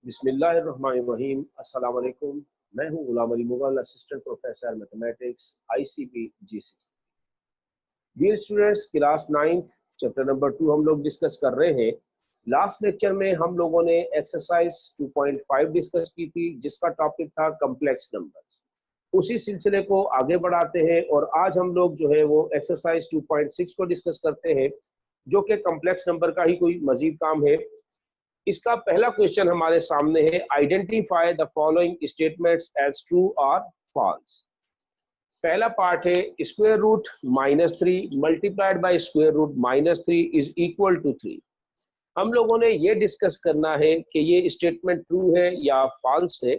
बिस्मिल्लाहिर्रहमानिर्रहीम। अस्सलाम वालेकुम। मैं हूं Ghulam Ali Mughal, assistant professor mathematics ICP G60। Dear students, class 9th chapter number 2 हम लोग डिस्कस कर रहे हैं। लास्ट लेक्चर में हम लोगों ने एक्सरसाइज 2.5 डिस्कस की थी, जिसका टॉपिक था कम्प्लेक्स नंबर्स। उसी सिलसिले को आगे बढ़ाते हैं और आज हम लोग जो है वो एक्सरसाइज 2.6 को डिस्कस करते हैं, जो कि कम्प्लेक्स नंबर का ही कोई मजीद काम है। इसका पहला क्वेश्चन हमारे सामने है, identify the following statements as true और फॉल्स। पहला पार्ट है, square root -3 multiplied by square root -3 is equal to 3। हम लोगों ने ये डिस्कस करना है कि ये स्टेटमेंट ट्रू है या फॉल्स है।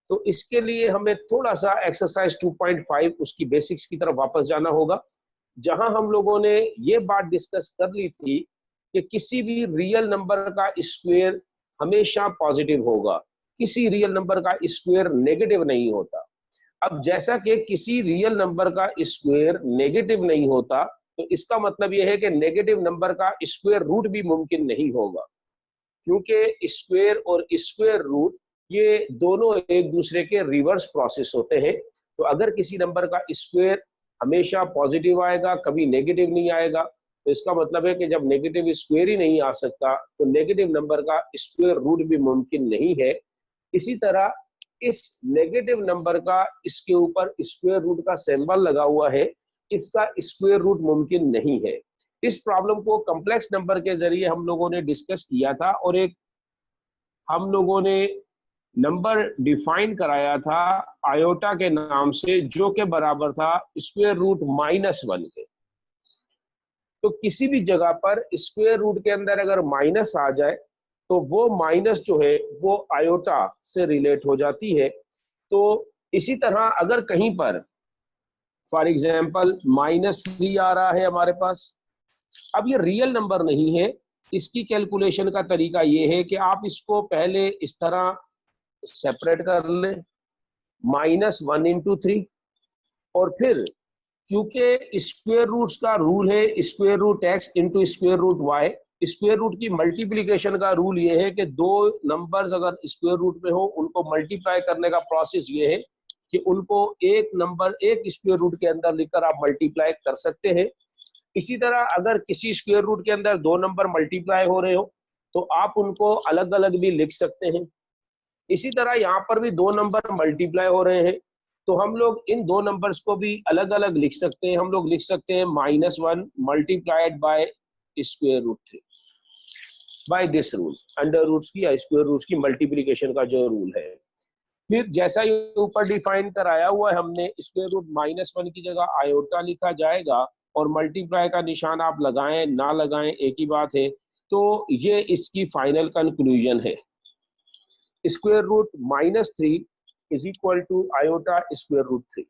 तो इसके लिए हमें थोड़ा सा एक्सरसाइज 2.5 उसकी बेसिक्स की तरफ वापस जाना होगा, जहां हम लोगों ने ये बात डिस्कस कर ली थी कि किसी भी रियल नंबर का स्क्वायर हमेशा पॉजिटिव होगा, किसी रियल नंबर का स्क्वायर नेगेटिव नहीं होता। अब जैसा कि किसी रियल नंबर का स्क्वायर नेगेटिव नहीं होता, तो इसका मतलब यह है कि नेगेटिव नंबर का स्क्वायर रूट भी मुमकिन नहीं होगा, क्योंकि स्क्वायर और स्क्वायर रूट ये दोनों एक दूसरे के रिवर्स प्रोसेस होते हैं। तो अगर किसी नंबर का स्क्वायर हमेशा पॉजिटिव आएगा, कभी नेगेटिव नहीं आएगा, तो इसका मतलब है कि जब नेगेटिव स्क्वायर ही नहीं आ सकता, तो नेगेटिव नंबर का स्क्वायर रूट भी मुमकिन नहीं है। इसी तरह इस नेगेटिव नंबर का इसके ऊपर स्क्वायर रूट का सिंबल लगा हुआ है, इसका स्क्वायर रूट मुमकिन नहीं है। इस प्रॉब्लम को कॉम्प्लेक्स नंबर के जरिए हम लोगों ने डिस्कस किया था और एक हम लोगों ने नंबर डिफाइन कराया था आयोटा के नाम से, जो के बराबर था स्क्वायर रूट -1 के। तो किसी भी जगह पर स्क्वायर रूट के अंदर अगर माइनस आ जाए, तो वो माइनस जो है वो आयोटा से रिलेट हो जाती है। तो इसी तरह अगर कहीं पर फॉर एग्जांपल -3 आ रहा है हमारे पास, अब ये रियल नंबर नहीं है, इसकी कैलकुलेशन का तरीका ये है कि आप इसको पहले इस तरह सेपरेट कर लें, -1 × 3, और फिर क्योंकि स्क्वायर रूट्स का रूल है square root x into square root y, square root की मल्टीप्लिकेशन का रूल ये है कि दो नंबर्स अगर स्क्वायर रूट में हो, उनको मल्टीप्लाई करने का प्रोसेस ये है कि उनको एक नंबर एक स्क्वायर रूट के अंदर लिखकर आप मल्टीप्लाई कर सकते हैं। इसी तरह अगर किसी स्क्वायर रूट के अंदर दो नंबर मल्टीप्लाई हो रहे हो, तो आप उनको अलग अलग भी लिख सकते हैं। इसी तरह यहाँ पर भी दो नंबर मल्टीप्लाई हो रहे हैं, तो हम लोग इन दो नंबर्स को भी अलग अलग लिख सकते हैं। हम लोग लिख सकते हैं -1 multiplied by square root 3 by this rule, under roots की या स्क्वायर रूट्स की मल्टीप्लिकेशन का जो रूल है। फिर जैसा ये ऊपर डिफाइन कराया हुआ है हमने, स्क्वायर रूट -1 की जगह आयोटा लिखा जाएगा और मल्टीप्लाई का निशान आप लगाएं ना लगाएं एक ही बात है। तो ये इसकी फाइनल कंक्लूजन है, square root -3 is equal to iota square root 3।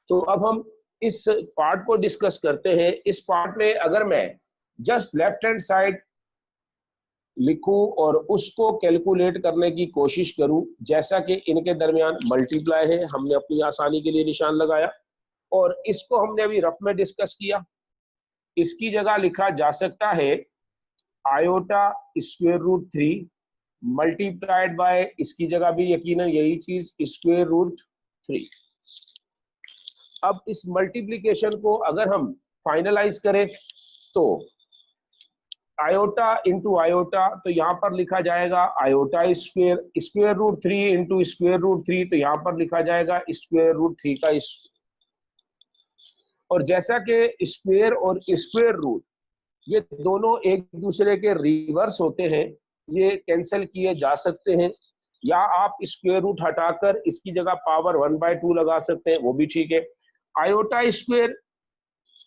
तो अब हम इस पार्ट को डिस्कस करते हैं। इस पार्ट में अगर मैं जस्ट लेफ्ट हैंड साइड लिखूं और उसको कैलकुलेट करने की कोशिश करूं, जैसा कि इनके दरमियान मल्टीप्लाई है, हमने अपनी आसानी के लिए निशान लगाया और इसको हमने अभी रफ में डिस्कस किया। इसकी जगह लिखा जा सकता है iota square root 3 multiplied by, इसकी जगह भी यकीनन यही चीज स्क्वायर रूट 3। अब इस मल्टीप्लिकेशन को अगर हम फाइनलाइज करें, तो आयोटा इंटू आयोटा, तो यहाँ पर लिखा जाएगा iota square root 3 into square root 3, तो यहाँ पर लिखा जाएगा स्क्वायर रूट 3 का और जैसा कि स्क्वायर और स्क्वायर रूट ये दोनों एक दूसरे के रिवर्स होते हैं, ये कैंसिल किए जा सकते हैं, या आप स्क्वायर रूट हटाकर इसकी जगह पावर 1/2 लगा सकते हैं, वो भी ठीक है। आयोटा स्क्वायर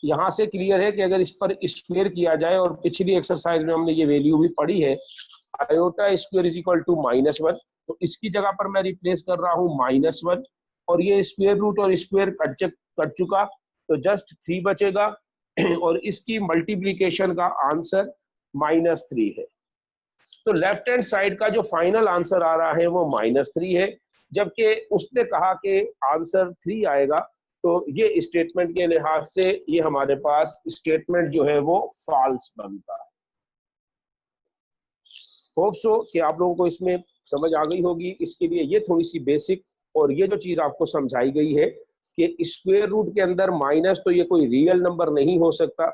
यहाँ से क्लियर है कि अगर इस पर स्क्वायर किया जाए, और पिछली एक्सरसाइज में हमने ये वैल्यू भी पढ़ी है, iota square is equal to -1, तो इसकी जगह पर मैं रिप्लेस कर रहा हूँ -1, और ये स्क्वायर रूट और स्क्वायर कट चुका, तो जस्ट 3 बचेगा और इसकी मल्टीप्लिकेशन का आंसर -3 है। तो लेफ्ट हैंड साइड का जो फाइनल आंसर आ रहा है वो -3 है, जबकि उसने कहा कि आंसर 3 आएगा। तो ये स्टेटमेंट के लिहाज से ये हमारे पास स्टेटमेंट जो है वो फॉल्स बनता है। होप सो कि आप लोगों को इसमें समझ आ गई होगी। इसके लिए ये थोड़ी सी बेसिक और ये जो चीज आपको समझाई गई है कि स्क्वायर रूट के अंदर माइनस, तो ये कोई रियल नंबर नहीं हो सकता,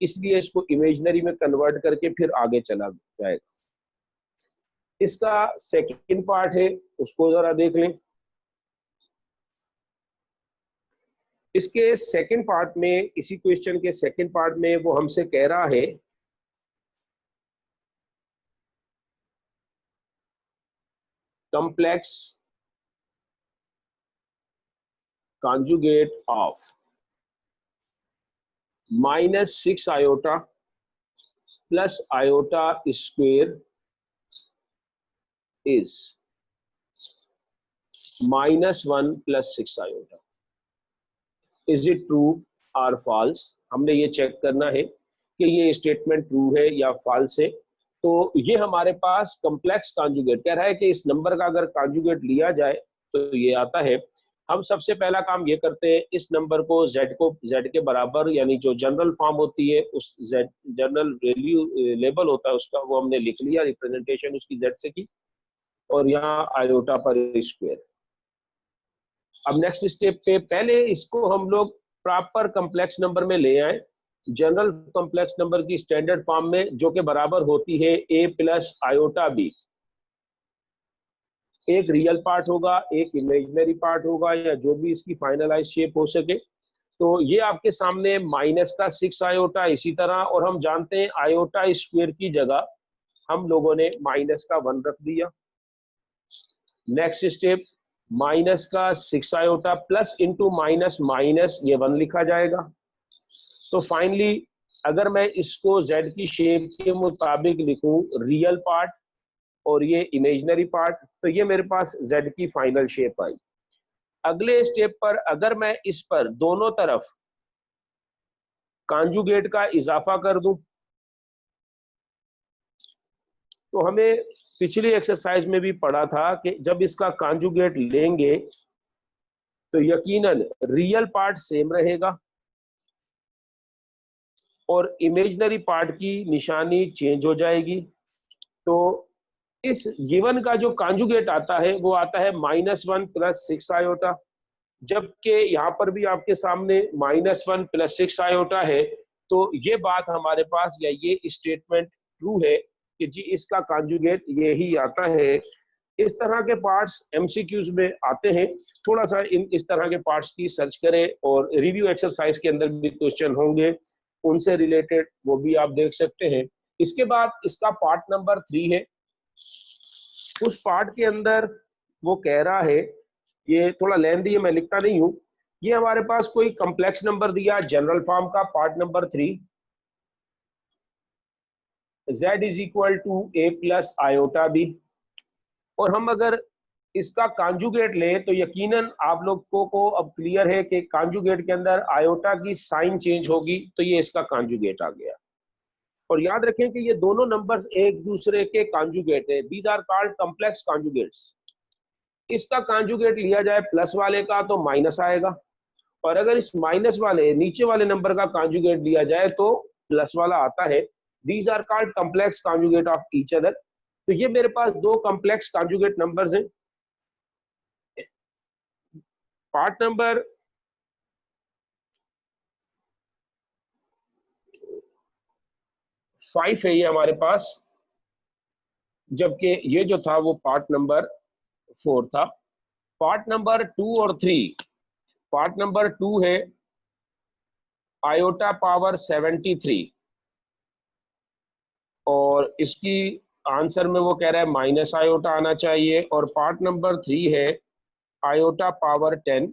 इसलिए इसको इमेजिनरी में कन्वर्ट करके फिर आगे चला जाएगा। इसका सेकंड पार्ट है, उसको जरा देख लें। इसके सेकंड पार्ट में, इसी क्वेश्चन के सेकंड पार्ट में वो हमसे कह रहा है complex conjugate of -6 iota plus iota square is -1 plus 6 iota. Is it true or false? हमने ये चेक करना है कि ये स्टेटमेंट ट्रू है या फॉल्स है। तो ये हमारे पास कॉम्प्लेक्स कॉन्जुगेट कह रहा है कि इस नंबर का अगर कॉन्जुगेट लिया जाए तो ये आता है। हम सबसे पहला काम ये करते हैं, इस नंबर को z के बराबर, यानी जो जनरल फॉर्म होती है उस z जनरल वैल्यू लेबल होता है उसका, वो हमने लिख लिया, रिप्रेजेंटेशन उसकी z से की, और यहाँ आयोटा पर स्क्वायर। अब नेक्स्ट स्टेप पे पहले इसको हम लोग प्रॉपर कॉम्प्लेक्स नंबर में ले आए, जनरल कॉम्प्लेक्स नंबर की स्टैंडर्ड फॉर्म में, जो के बराबर होती है a प्लस आयोटा b। एक रियल पार्ट होगा, एक इमेजिनरी पार्ट होगा, या जो भी इसकी फाइनलाइज शेप हो सके। तो ये आपके सामने माइनस का 6 आयोटा इसी तरह, और हम जानते हैं आयोटा स्क्वायर की जगह हम लोगों ने माइनस का 1 रख दिया। नेक्स्ट स्टेप, माइनस का 6 iota plus into minus minus, ये 1 लिखा जाएगा। तो फाइनली अगर मैं इसको z की शेप के मुताबिक लिखूं, रियल पार्ट और ये इमेजिनरी पार्ट, तो ये मेरे पास z की फाइनल शेप आई। अगले स्टेप पर अगर मैं इस पर दोनों तरफ कॉन्जुगेट का इजाफा कर दूं, तो हमें पिछली एक्सरसाइज में भी पढ़ा था कि जब इसका कॉन्जुगेट लेंगे तो यकीनन रियल पार्ट सेम रहेगा और इमेजिनरी पार्ट की निशानी चेंज हो जाएगी। तो इस गिवन का जो कॉन्जुगेट आता है वो आता है -1 प्लस 6 आयोटा, जबकि यहाँ पर भी आपके सामने -1 प्लस 6 आयोटा है। तो ये बात हमारे पास, या ये स्टेटमेंट ट्रू है कि जी इसका कॉन्जुगेट यही आता है। इस तरह के पार्ट्स एमसीक्यूज में आते हैं, थोड़ा सा इस तरह के पार्ट्स की सर्च करें, और रिव्यू एक्सरसाइज के अंदर भी क्वेश्चन होंगे उनसे रिलेटेड, वो भी आप देख सकते हैं। इसके बाद इसका पार्ट नंबर 3 है। उस पार्ट के अंदर वो कह रहा है, ये थोड़ा लेंथी है, मैं लिखता नहीं हूं। ये हमारे पास कोई कॉम्प्लेक्स नंबर दिया जनरल फॉर्म का, part number 3, z is equal to a plus iota b, और हम अगर इसका कॉन्जुगेट लें तो यकीनन आप लोगों को अब क्लियर है कि कॉन्जुगेट के अंदर आयोटा की साइन चेंज होगी, तो ये इसका कॉन्जुगेट आ गया। और याद रखें कि ये दोनों नंबर्स एक दूसरे के कॉन्जुगेट है, these are called complex conjugates. इसका कॉन्जुगेट लिया जाए प्लस वाले का तो माइनस आएगा, और अगर इस माइनस वाले नीचे वाले नंबर का कॉन्जुगेट लिया जाए तो प्लस वाला आता है। These are called complex conjugate of each other. तो ये मेरे पास दो कॉम्प्लेक्स कॉन्जुगेट नंबर्स हैं। पार्ट नंबर 5 है ये हमारे पास, जबकि ये जो था वो पार्ट नंबर 4 था। पार्ट नंबर 2 और 3, पार्ट नंबर 2 है आयोटा पावर 73, और इसकी आंसर में वो कह रहा है माइनस आयोटा आना चाहिए। और पार्ट नंबर 3 है आयोटा पावर 10।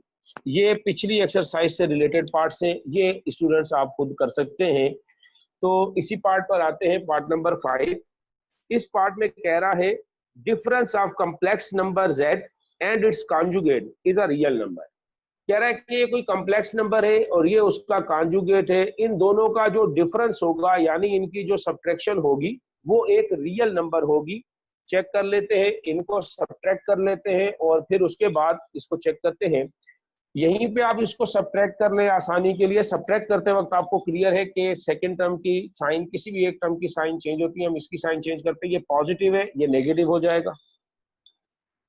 ये पिछली एक्सरसाइज से रिलेटेड पार्ट्स हैं, ये स्टूडेंट्स आप खुद कर सकते हैं। तो इसी पार्ट पर आते हैं, पार्ट नंबर 5। इस पार्ट में कह रहा है difference of complex number z and it's conjugate is a real number. कह रहा है कि ये कोई कॉम्प्लेक्स नंबर है और ये उसका कॉन्जुगेट है, इन दोनों का जो डिफरेंस होगा, यानी इनकी जो सब्ट्रैक्शन होगी, वो एक रियल नंबर होगी। चेक कर लेते हैं, इनको सब्ट्रैक्ट कर लेते हैं और फिर उसके बाद इसको चेक करते हैं। यहीं पे आप इसको सब्ट्रैक्ट कर लें आसानी के लिए। सब्ट्रैक्ट करते वक्त आपको क्लियर है कि सेकंड टर्म की साइन, किसी भी एक टर्म की साइन चेंज होती है, हम इसकी साइन चेंज करते हैं, ये पॉजिटिव है, ये नेगेटिव हो जाएगा।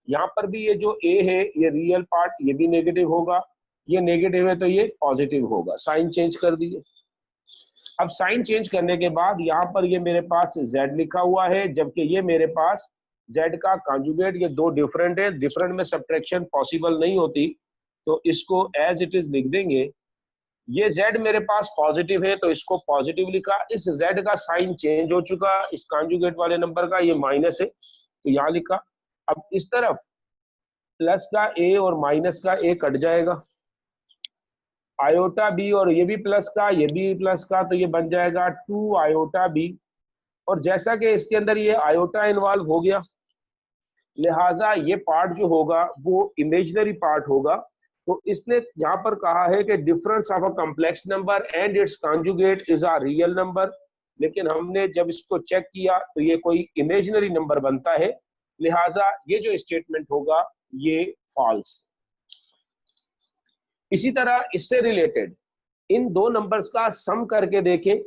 यहाँ पर भी ये जो ए है ये रियल पार्ट, ये भी नेगेटिव होगा, ये नेगेटिव है तो ये पॉजिटिव होगा। साइन चेंज कर दिए। अब साइन चेंज करने के बाद यहाँ पर ये मेरे पास z लिखा हुआ है, जबकि ये मेरे पास z का कॉन्जुगेट, ये दो डिफरेंट है, डिफरेंट में सब्ट्रैक्शन पॉसिबल नहीं होती, तो इसको एज इट इज लिख देंगे। ये z मेरे पास पॉजिटिव है तो इसको पॉजिटिव लिखा, इस z का साइन चेंज हो चुका, इस कॉन्जुगेट वाले नंबर का, ये माइनस है तो यहाँ लिखा। अब इस तरफ प्लस का a और माइनस का a कट जाएगा, आयोटा बी, और ये भी प्लस का, ये भी प्लस का, तो ये बन जाएगा 2 आयोटा बी। और जैसा कि इसके अंदर ये आयोटा इन्वॉल्व हो गया, लिहाजा ये पार्ट जो होगा वो इमेजिनरी पार्ट होगा। तो इसने यहाँ पर कहा है कि difference of a complex number and it's conjugate is a real number, लेकिन हमने जब इसको चेक किया तो ये कोई इमेजिनरी नंबर बनता है, लिहाजा ये जो स्टेटमेंट होगा ये फॉल्स। इसी तरह इससे रिलेटेड इन दो नंबर्स का सम करके देखें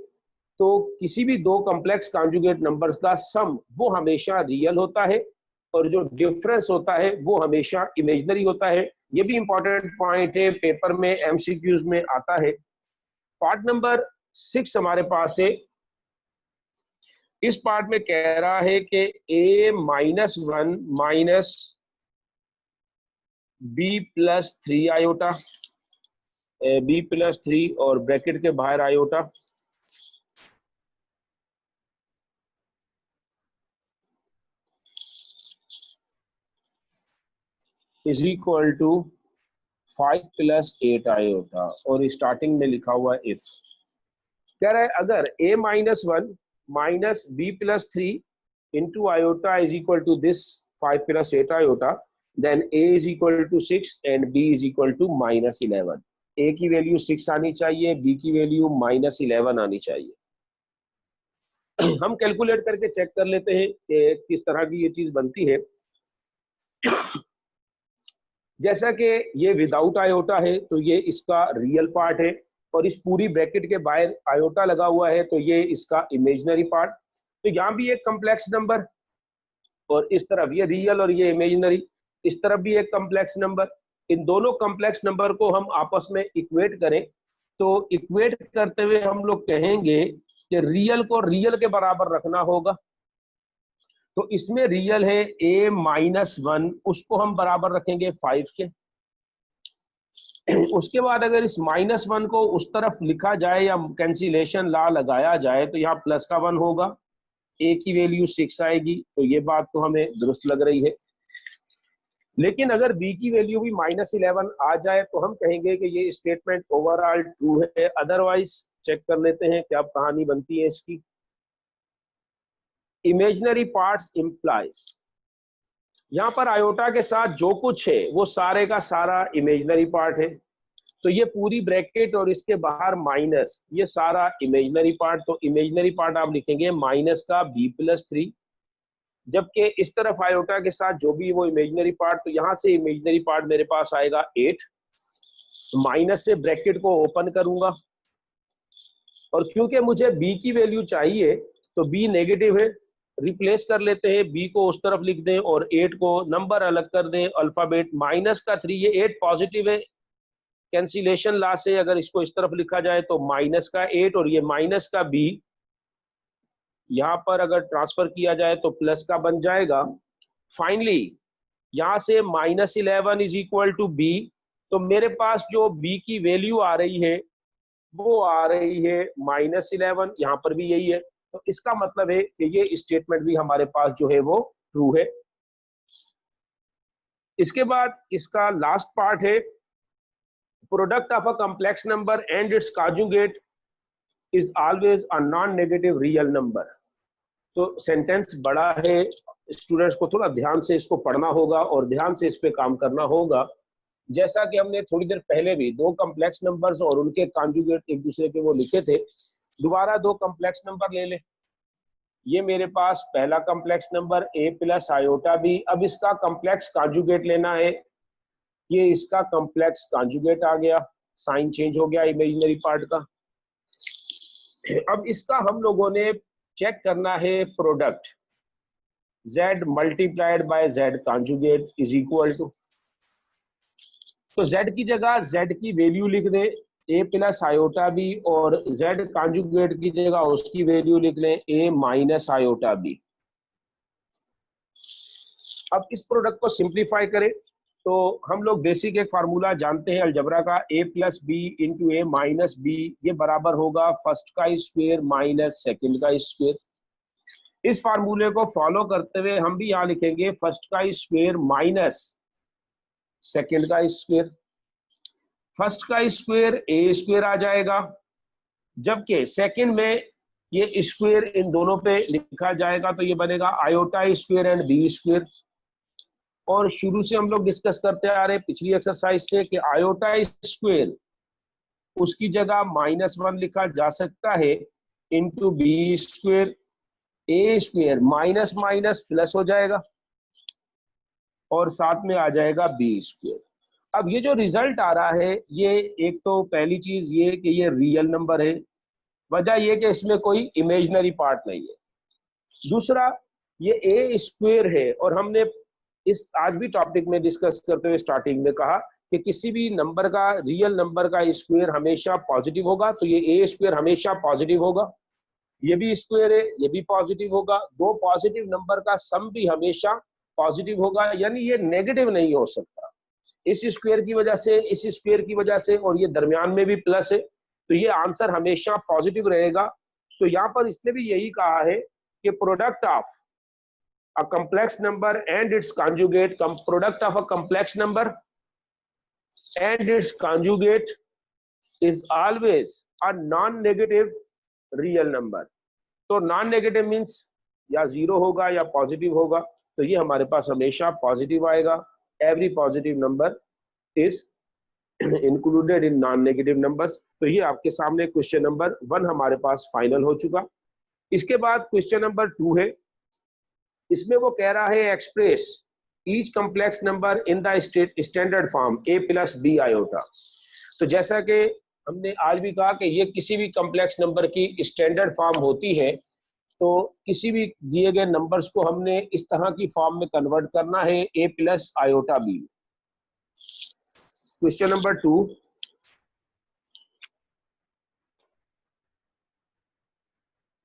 तो किसी भी दो कॉम्प्लेक्स कॉन्जुगेट नंबर्स का सम वो हमेशा रियल होता है, और जो डिफरेंस होता है वो हमेशा इमेजिनरी होता है। ये भी इंपॉर्टेंट पॉइंट है, पेपर में एमसीक्यूज में आता है। पार्ट नंबर 6 हमारे पास है। इस पार्ट में कह रहा है कि a-1 minus b+3 iota, b+3 और ब्रैकेट के बाहर iota, is equal to 5+8 iota, और स्टार्टिंग में लिखा हुआ इफ। कह रहा है अगर a-1 minus b+3 into iota is equal to this 5+8 iota, then a is equal to 6 and b is equal to -11। a की वैल्यू 6 आनी चाहिए, b की वैल्यू -11 आनी चाहिए। हम कैलकुलेट करके चेक कर लेते हैं कि किस तरह की ये चीज बनती है। जैसा कि ये विदाउट आयोटा है तो ये इसका रियल पार्ट है, और इस पूरी ब्रैकेट के बाहर आयोटा लगा हुआ है तो ये इसका इमेजिनरी पार्ट। तो यहाँ भी एक कॉम्प्लेक्स नंबर, और इस तरफ ये रियल और ये इमेजिनरी, इस तरफ भी एक कॉम्प्लेक्स नंबर। इन दोनों कॉम्प्लेक्स नंबर को हम आपस में इक्वेट करें तो इक्वेट करते हुए हम लोग कहेंगे कि रियल को रियल के बराबर रखना होगा। तो इसमें रियल है a-1, उसको हम बराबर रखेंगे 5 के। उसके बाद अगर इस -1 को उस तरफ लिखा जाए या कैंसिलेशन लॉ लगाया जाए तो यहाँ प्लस का 1 होगा, a की वैल्यू 6 आएगी, तो ये बात तो हमें दुरुस्त लग रही है। लेकिन अगर b की वैल्यू भी -11 आ जाए तो हम कहेंगे कि ये स्टेटमेंट ओवरऑल ट्रू है। अदरवाइज चेक कर लेते हैं क्या कहानी बनती है इसकी। इमेजिनरी पार्ट्स इम्प्लाइज, यहाँ पर आयोटा के साथ जो कुछ है वो सारे का सारा इमेजिनरी पार्ट है। तो ये पूरी ब्रैकेट और इसके बाहर माइनस, ये सारा इमेजिनरी पार्ट। तो इमेजिनरी पार्ट आप लिखेंगे माइनस का b+3, जबकि इस तरफ आयोटा के साथ जो भी वो इमेजिनरी पार्ट, तो यहाँ से इमेजिनरी पार्ट मेरे पास आएगा 8। माइनस से ब्रैकेट को ओपन करूंगा, और क्योंकि मुझे b की वैल्यू चाहिए तो b नेगेटिव है, रिप्लेस कर लेते हैं, b को उस तरफ लिख दें और 8 को नंबर अलग कर दें अल्फाबेट। माइनस का 3, ये 8 पॉजिटिव है, कैंसिलेशन लॉ से अगर इसको इस तरफ लिखा जाए तो माइनस का 8 और ये माइनस का b यहाँ पर अगर ट्रांसफर किया जाए तो प्लस का बन जाएगा। फाइनली यहाँ से -11 इज इक्वल टू b, तो मेरे पास जो b की वैल्यू आ रही है वो आ रही है -11, यहाँ पर भी यही है। तो इसका मतलब है कि ये स्टेटमेंट भी हमारे पास जो है वो ट्रू है। इसके बाद इसका लास्ट पार्ट है, product of a complex number and it's conjugate is always a non negative real number. तो सेंटेंस बड़ा है, स्टूडेंट्स को थोड़ा ध्यान से इसको पढ़ना होगा और ध्यान से इस पे काम करना होगा। जैसा कि हमने थोड़ी देर पहले भी दो कॉम्प्लेक्स नंबर्स और उनके कॉन्जुगेट एक दूसरे के वो लिखे थे, दोबारा दो कॉम्प्लेक्स नंबर ले ले। ये मेरे पास पहला complex number a+ iota b, अब इसका कॉम्प्लेक्स कॉन्जुगेट लेना है ये इसका कॉम्प्लेक्स कॉन्जुगेट आ गया, साइन चेंज हो गया इमेजिनरी पार्ट का। अब इसका हम लोगों ने चेक करना है product, z multiplied by z conjugate is equal to, तो z की जगह z की वैल्यू लिख दे a प्लस आयोटा बी, और z कॉन्जुगेट की जगह उसकी वैल्यू लिख लें a माइनस आयोटा बी। अब इस प्रोडक्ट को सिंप्लीफाई करें तो हम लोग बेसिक एक फार्मूला जानते हैं अलजबरा का, a plus B into A minus B, ये बराबर होगा फर्स्ट का स्क्वायर माइनस सेकंड का स्क्वायर। इस फार्मूले को फॉलो करते हुए हम भी यहाँ लिखेंगे फर्स्ट का स्क्वायर माइनस सेकंड का स्क्वायर। फर्स्ट का स्क्वायर ए स्क्वायर आ जाएगा, जबकि सेकंड में ये स्क्वायर इन दोनों पे लिखा जाएगा तो ये बनेगा iota square and B square. और शुरू से हम लोग डिस्कस करते आ रहे हैं पिछली एक्सरसाइज से कि आयोटा स्क्वायर उसकी जगह -1 लिखा जा सकता है इंटू बी स्क्वायर, ए स्क्वायर माइनस माइनस प्लस हो जाएगा और साथ में आ जाएगा बी स्क्वायर। अब ये जो रिजल्ट आ रहा है, ये एक तो पहली चीज ये कि ये रियल नंबर है, वजह ये कि इसमें कोई इमेजिनरी पार्ट नहीं है। दूसरा ये ए स्क्वायर है, और हमने इस आज भी टॉपिक में डिस्कस करते हुए स्टार्टिंग में कहा कि किसी भी नंबर का, रियल नंबर का स्क्वायर हमेशा पॉजिटिव होगा, तो ये ए स्क्वायर हमेशा पॉजिटिव होगा। ये भी स्क्वायर है, ये भी पॉजिटिव होगा। दो पॉजिटिव नंबर का सम भी हमेशा पॉजिटिव होगा, यानी ये नेगेटिव नहीं हो सकता। इस स्क्वायर की वजह से, इस स्क्वायर की वजह से, और ये दरमियान में भी प्लस है, तो ये आंसर हमेशा पॉजिटिव रहेगा। तो यहाँ पर इसने भी यही कहा है कि product of a complex number and its conjugate, product of a complex number and its conjugate is always a non-negative real number। तो non-negative means या जीरो होगा या पॉजिटिव होगा, तो ये हमारे पास हमेशा पॉजिटिव आएगा। Every positive number is included in non-negative numbers। तो ये आपके सामने क्वेश्चन नंबर 1 हमारे पास फाइनल हो चुका। इसके बाद क्वेश्चन नंबर 2 है, इसमें वो कह रहा है express each complex number in the standard form a plus B iota. तो जैसा कि हमने आज भी कहा कि ये किसी भी कॉम्प्लेक्स नंबर की स्टैंडर्ड फॉर्म होती है, तो किसी भी दिए गए नंबर्स को हमने इस तरह की फॉर्म में कन्वर्ट करना है a plus iota B. Question number 2,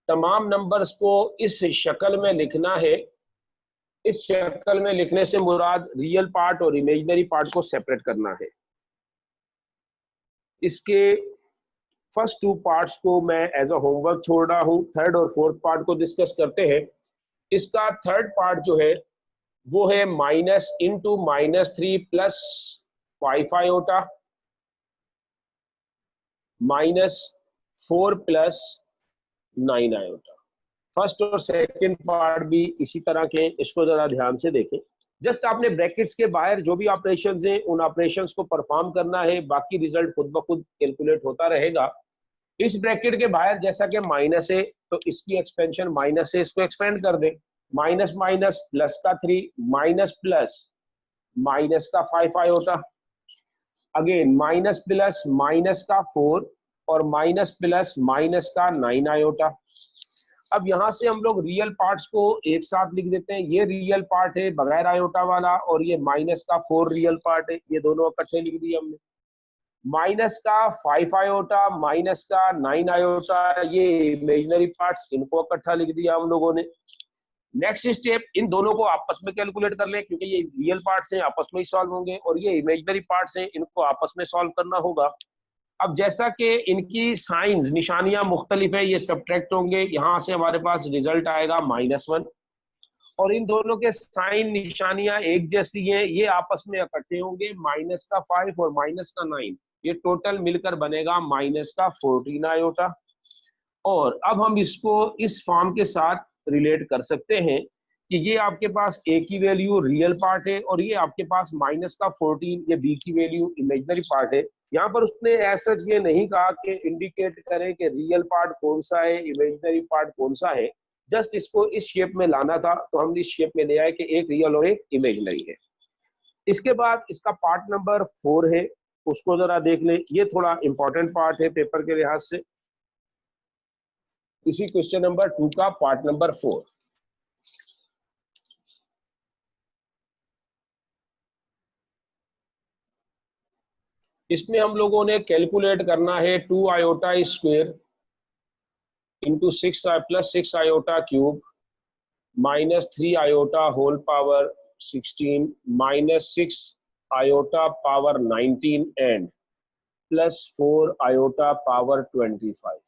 तमाम नंबर्स को इस शक्ल में लिखना है। इस शक्ल में लिखने से मुराद रियल पार्ट और इमेजिनरी पार्ट को सेपरेट करना है। इसके फर्स्ट 2 पार्ट्स को मैं एज अ होमवर्क छोड़ रहा हूं, थर्ड और फोर्थ पार्ट को डिस्कस करते हैं। इसका थर्ड पार्ट जो है वो है minus into -3 plus 5 iota -4 plus 9 iota. First और सेकंड पार्ट भी इसी तरह के, इसको जरा ध्यान से देखें। जस्ट आपने ब्रैकेट्स के बाहर जो भी ऑपरेशंस हैं उन ऑपरेशंस को परफॉर्म करना है, बाकी रिजल्ट खुद ब खुद कैलकुलेट होता रहेगा। इस ब्रैकेट के बाहर जैसा कि माइनस है तो इसकी एक्सपेंशन माइनस से इसको एक्सपेंड कर दे, माइनस माइनस प्लस का 3, माइनस प्लस माइनस का 5 iota, again minus plus minus का 4 और माइनस प्लस माइनस का 9 आयोटा। अब यहां से हम लोग रियल पार्ट्स को एक साथ लिख देते हैं। ये रियल पार्ट है बगैर आयोटा वाला, और ये माइनस का 4 रियल पार्ट है, ये दोनों इकट्ठे लिख दिए हमने। माइनस का 5 आयोटा, माइनस का 9 आयोटा, ये इमेजिनरी पार्ट्स, इनको इकट्ठा लिख दिया हम लोगों ने। नेक्स्ट स्टेप, इन दोनों को आपस में कैलकुलेट कर लें, क्योंकि ये रियल पार्ट्स हैं आपस में ही सॉल्व होंगे, और ये इमेजिनरी पार्ट्स हैं इनको आपस में सॉल्व करना होगा। अब जैसा कि इनकी साइंस, निशानियां मुख्तलिफ है, ये सब्ट्रैक्ट होंगे, यहां से हमारे पास रिजल्ट आएगा -1, और इन दोनों के साइन निशानियां एक जैसी हैं, ये आपस में इकट्ठे होंगे, माइनस का 5 और माइनस का 9, ये टोटल मिलकर बनेगा माइनस का 14 आयोटा। और अब हम इसको इस फॉर्म के साथ रिलेट कर सकते हैं कि ये आपके पास a की वैल्यू रियल पार्ट है, और ये आपके पास माइनस का 14, ये b की वैल्यू इमेजिनरी पार्ट है। यहाँ पर उसने ऐसा ये नहीं कहा कि इंडिकेट करें कि रियल पार्ट कौन सा है, इमेजिनरी पार्ट कौन सा है, जस्ट इसको इस शेप में लाना था, तो हमने इस शेप में ले आए कि एक रियल और एक इमेजिनरी है। इसके बाद इसका पार्ट नंबर 4 है, उसको जरा देख लें। ये थोड़ा इंपॉर्टेंट पार्ट है पेपर के लिहाज से। इसी क्वेश्चन नंबर 2 का पार्ट नंबर 4। इसमें हम लोगों ने कैलकुलेट करना है 2 iota square into 6 plus 6 iota cube minus 3 iota whole power 16 minus 6 iota power 19 and plus 4 iota power 25।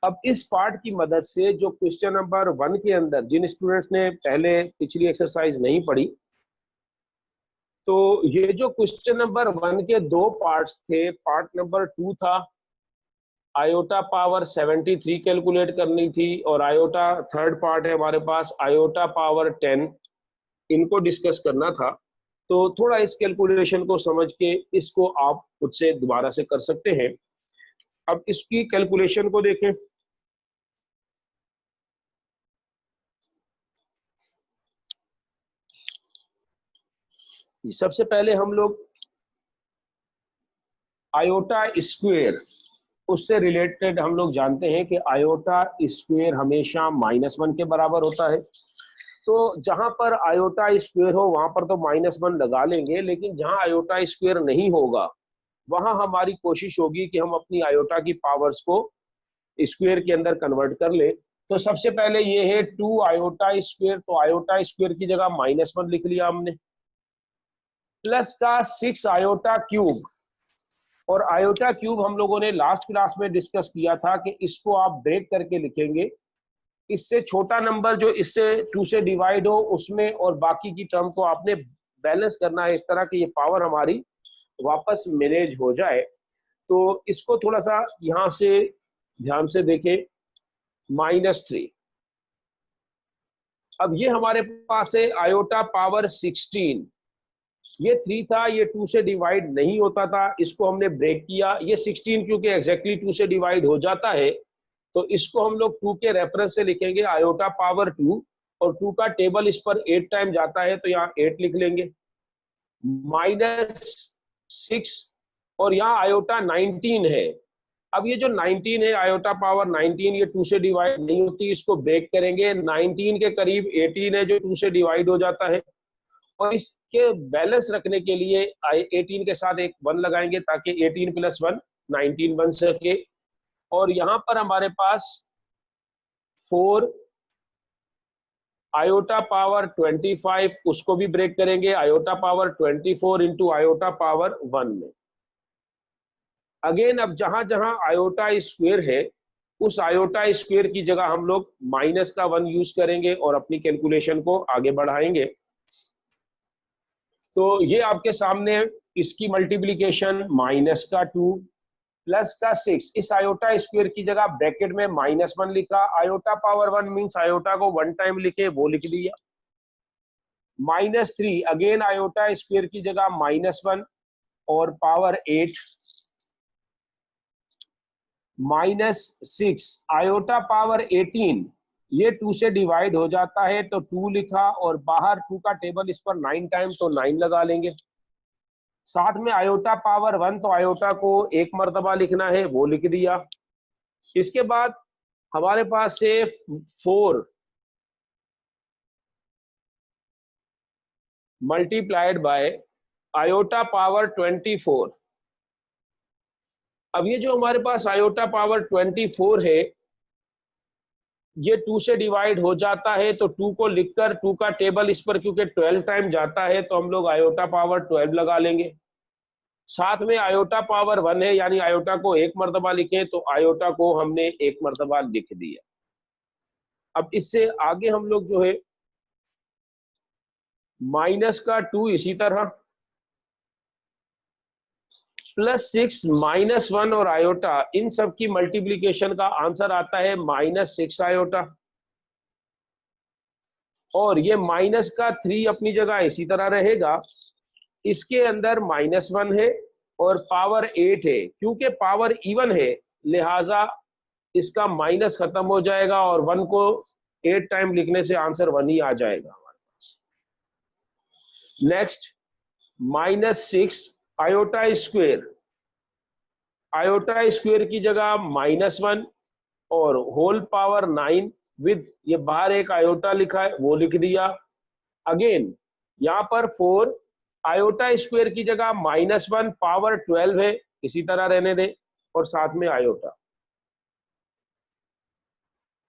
अब इस पार्ट की मदद से जो क्वेश्चन नंबर 1 के अंदर जिन स्टूडेंट्स ने पहले पिछली एक्सरसाइज नहीं पढ़ी, तो ये जो क्वेश्चन नंबर 1 के 2 पार्ट्स थे, पार्ट नंबर 2 था आयोटा पावर 73 कैलकुलेट करनी थी, और आयोटा थर्ड पार्ट है हमारे पास आयोटा पावर 10, इनको डिस्कस करना था। तो थोड़ा इस कैलकुलेशन को समझ के इसको आप खुद से दोबारा से कर सकते हैं। अब इसकी कैलकुलेशन को देखें। सबसे पहले हम लोग आयोटा स्क्वायर, उससे रिलेटेड हम लोग जानते हैं कि आयोटा स्क्वायर हमेशा -1 के बराबर होता है। तो जहां पर आयोटा स्क्वायर हो वहां पर तो -1 लगा लेंगे, लेकिन जहां आयोटा स्क्वायर नहीं होगा वहां हमारी कोशिश होगी कि हम अपनी आयोटा की पावर्स को स्क्वायर के अंदर कन्वर्ट कर ले। तो सबसे पहले ये है 2 आयोटा स्क्वायर, तो आयोटा स्क्वायर की जगह -1 लिख लिया हमने, प्लस का 6 आयोटा क्यूब, और आयोटा क्यूब हम लोगों ने लास्ट क्लास में डिस्कस किया था कि इसको आप ब्रेक करके लिखेंगे, इससे छोटा नंबर जो इससे 2 से डिवाइड हो उसमें, और बाकी की टर्म को आपने बैलेंस करना है इस तरह कि ये पावर हमारी वापस मैनेज हो जाए। तो इसको थोड़ा सा यहां से ध्यान से देखें, -3। अब ये हमारे पास है आयोटा पावर 16, ये 3 था, ये 2 से डिवाइड नहीं होता था, इसको हमने ब्रेक किया। ये 16 क्योंकि एग्जैक्टली 2 से डिवाइड हो जाता है, तो इसको हम लोग 2 के रेफरेंस से लिखेंगे आयोटा पावर 2, और 2 का टेबल इस पर 8 टाइम जाता है तो यहाँ 8 लिख लेंगे, -6, और यहाँ आयोटा 19 है। अब ये जो 19 है आयोटा पावर 19, ये 2 से डिवाइड नहीं होती, इसको ब्रेक करेंगे। 19 के करीब 18 है जो 2 से डिवाइड हो जाता है, और इसके बैलेंस रखने के लिए 18 के साथ एक 1 लगाएंगे ताकि 18 + 1 19 बन सके। और यहां पर हमारे पास 4 आयोटा पावर 25, उसको भी ब्रेक करेंगे iota power 24 into iota power 1 में। अगेन अब जहां जहां आयोटा स्क्वायर है उस आयोटा स्क्वायर की जगह हम लोग -1 यूज करेंगे और अपनी कैलकुलेशन को आगे बढ़ाएंगे। तो ये आपके सामने इसकी मल्टीप्लिकेशन -2 प्लस का 6, इस आयोटा स्क्वायर की जगह ब्रैकेट में -1 लिखा, आयोटा पावर 1 मींस आयोटा को 1 टाइम लिखे, वो लिख दिया। -3 अगेन आयोटा स्क्वायर की जगह -1 और पावर 8, -6 आयोटा पावर 18, ये 2 से डिवाइड हो जाता है तो 2 लिखा, और बाहर 2 का टेबल इस पर 9 टाइम तो 9 लगा लेंगे। साथ में आयोटा पावर 1, तो आयोटा को 1 मर्तबा लिखना है, वो लिख दिया। इसके बाद हमारे पास से 4 मल्टीप्लाइड बाय आयोटा पावर 24। अब ये जो हमारे पास आयोटा पावर 24 है, ये 2 से डिवाइड हो जाता है तो 2 को लिखकर 2 का टेबल इस पर क्योंकि 12 टाइम जाता है तो हम लोग आयोटा पावर 12 लगा लेंगे। साथ में आयोटा पावर 1 है, यानी आयोटा को 1 मर्तबा लिखे तो आयोटा को हमने 1 मर्तबा लिख दिया। अब इससे आगे हम लोग जो है -2 इसी तरह, +6 -1 और आयोटा, इन सब की मल्टीप्लिकेशन का आंसर आता है -6 आयोटा, और ये -3 अपनी जगह इसी तरह रहेगा। इसके अंदर -1 है और पावर 8 है, क्योंकि पावर इवन है लिहाजा इसका माइनस खत्म हो जाएगा और 1 को 8 टाइम लिखने से आंसर 1 ही आ जाएगा हमारे पास। Next -6 iota square, iota square की जगह -1 और होल पावर 9 विद, ये बाहर एक आयोटा लिखा है वो लिख दिया। अगेन यहाँ पर 4 आयोटा स्क्वेयर की जगह -1 पावर 12 है, इसी तरह रहने दें, और साथ में आयोटा।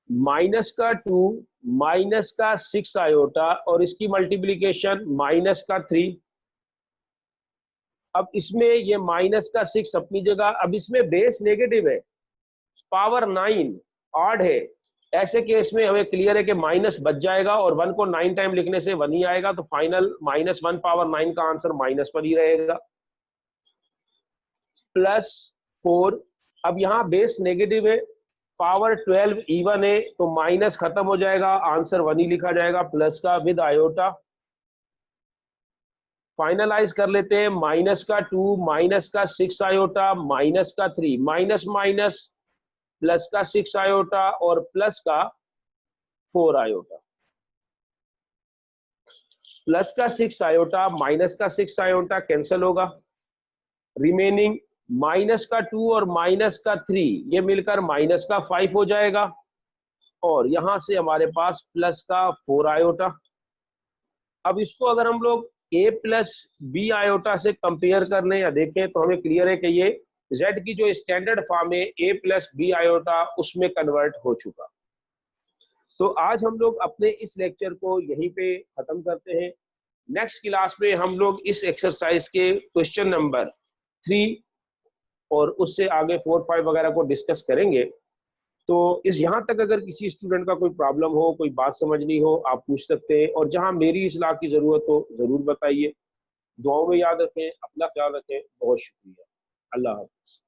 -2 -6 आयोटा और इसकी मल्टीप्लीकेशन -3। अब इसमें ये -6 अपनी जगह, अब इसमें बेस नेगेटिव है, पावर 9 ऑड है, ऐसे केस में हमें क्लियर है कि माइनस बच जाएगा और 1 को 9 टाइम लिखने से 1 ही आएगा, तो फाइनल -1 पावर 9 का आंसर -1 ही रहेगा। +4, अब यहाँ बेस नेगेटिव है, पावर 12 इवन है, तो माइनस खत्म हो जाएगा, आंसर 1 ही लिखा जाएगा प्लस का विद आयोटा। फाइनलाइज कर लेते हैं, -2 -6 आयोटा -3, माइनस माइनस प्लस का 6 आयोटा और प्लस का 4 आयोटा, प्लस का 6 आयोटा माइनस का 6 आयोटा कैंसिल होगा, रिमेनिंग -2 और -3 ये मिलकर -5 हो जाएगा, और यहां से हमारे पास प्लस का 4 आयोटा। अब इसको अगर हम लोग a प्लस बी आयोटा से कंपेयर कर लें या देखें तो हमें क्लियर है कि ये z की जो स्टैंडर्ड फॉर्म है a प्लस बी आयोटा उसमें कन्वर्ट हो चुका। तो आज हम लोग अपने इस लेक्चर को यहीं पे खत्म करते हैं। नेक्स्ट क्लास में हम लोग इस एक्सरसाइज के क्वेश्चन नंबर 3 और उससे आगे 4, 5 वगैरह को डिस्कस करेंगे। तो इस यहाँ तक अगर किसी स्टूडेंट का कोई प्रॉब्लम हो, कोई बात समझनी हो, आप पूछ सकते हैं, और जहाँ मेरी इस्लाह की जरूरत हो जरूर बताइए। दुआओं में याद रखें, अपना ख्याल रखें। बहुत शुक्रिया। अल्लाह हाफ़िज़।